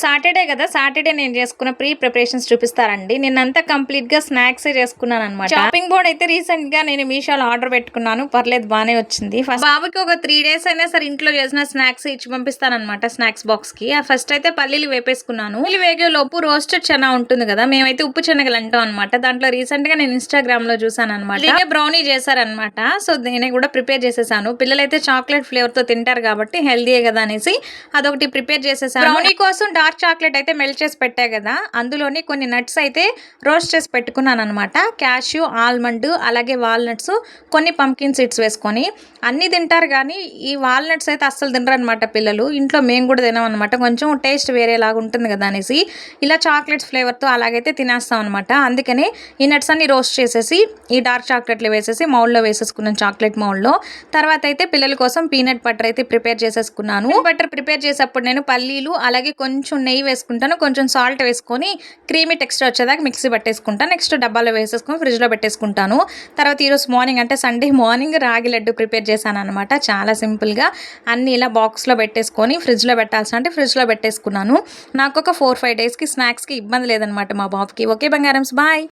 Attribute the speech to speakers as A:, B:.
A: Saturday కదా! Saturday నేను చేసుకున్న ప్రిపరేషన్స్ చూపిస్తానండి. నిన్నంతా కంప్లీట్‌గా స్నాక్సే చేసుకున్నాననమాట. చాపింగ్ బోర్డ్ అయితే రీసెంట్‌గా నేను మీషోలో ఆర్డర్ పెట్టుకున్నాను. పర్లేదు బానే వచ్చింది. ఫస్ట్ బాబుకి ఒక 3 డేస్ అయినా సరే ఇంట్లో చేసిన స్నాక్స్ ఇచ్చి పంపిస్తాననమాట స్నాక్స్ బాక్స్‌కి. ఫస్ట్ అయితే పల్లీలు వేపేసుకున్నాను. పల్లీలు వేగేలోపు రోస్టెడ్ చనా ఉంటుంది కదా! మేమైతే ఉప్పు శనగలు అంటాం అనమాట. దాంట్లో రీసెంట్‌గా నేను ఇన్‌స్టాగ్రామ్‌లో చూసాననమాట. ఇదే బ్రౌనీ చేశారనమాట. సో, నేను కూడా ప్రిపేర్ చేసేసాను. పిల్లలైతే చాక్లెట్ ఫ్లేవర్‌తో తింటారు కాబట్టి హెల్తీయే కదా అనేసి అదొకటి ప్రిపేర్ చేసేసాను. బ్రౌనీ కోసం డార్క్ చాక్లెట్ అయితే మెల్ట్ చేసి పెట్టా కదా! అందులోని కొన్ని నట్స్ అయితే రోస్ట్ చేసి పెట్టుకున్నాననమాట. క్యాష్యూ, ఆల్మండ్ అలాగే వాల్‌నట్స్, కొన్ని పంకిన్ సీడ్స్ వేసుకొని అన్నీ తింటారు గానీ ఈ వాల్‌నట్స్ అయితే అస్సలు తినరనమాట పిల్లలు. ఇంట్లో మేము కూడా తినమనమాట. కొంచెం టేస్ట్ వేరేలాగా ఉంటుంది కదా అనేసి ఇలా చాక్లెట్స్ ఫ్లేవర్‌తో అలాగైతే తినేస్తాం అనమాట. అందుకనే ఈ నట్స్ అన్ని రోస్ట్ చేసేసి ఈ డార్క్ చాక్లెట్లు వేసేసి మౌల్డ్‌లో వేసేసుకున్నాను చాక్లెట్ మౌల్డ్‌లో. తర్వాత అయితే పిల్లల కోసం పీనట్ బటర్ అయితే ప్రిపేర్ చేసేసుకున్నాను. పీనట్ బటర్ ప్రిపేర్ చేసేప్పుడు నేను పల్లీలు అలాగే కొంచెం నెయ్యి వేసుకుంటాను. కొంచెం సాల్ట్ వేసుకొని క్రీమీ టెక్స్చర్ వచ్చేదాకా మిక్సీ పట్టేసుకుంటాను. నెక్స్ట్ డబ్బాలో వేసేసుకొని ఫ్రిడ్జ్‌లో పెట్టేసుకుంటాను. తర్వాత ఈరోజు మార్నింగ్ అంటే సండే మార్నింగ్ రాగి లడ్డు ప్రిపేర్ చేశాననమాట. చాలా సింపుల్‌గా అన్నీ ఇలా బాక్స్‌లో పెట్టేసుకొని ఫ్రిడ్జ్‌లో పెట్టాల్సిన అంటే ఫ్రిడ్జ్‌లో పెట్టేసుకున్నాను. నాకొక 4, 5 డేస్‌కి స్నాక్స్‌కి ఇబ్బంది లేదనమాట మా బాబుకి. ఓకే బంగారమ్స్ బాయ్.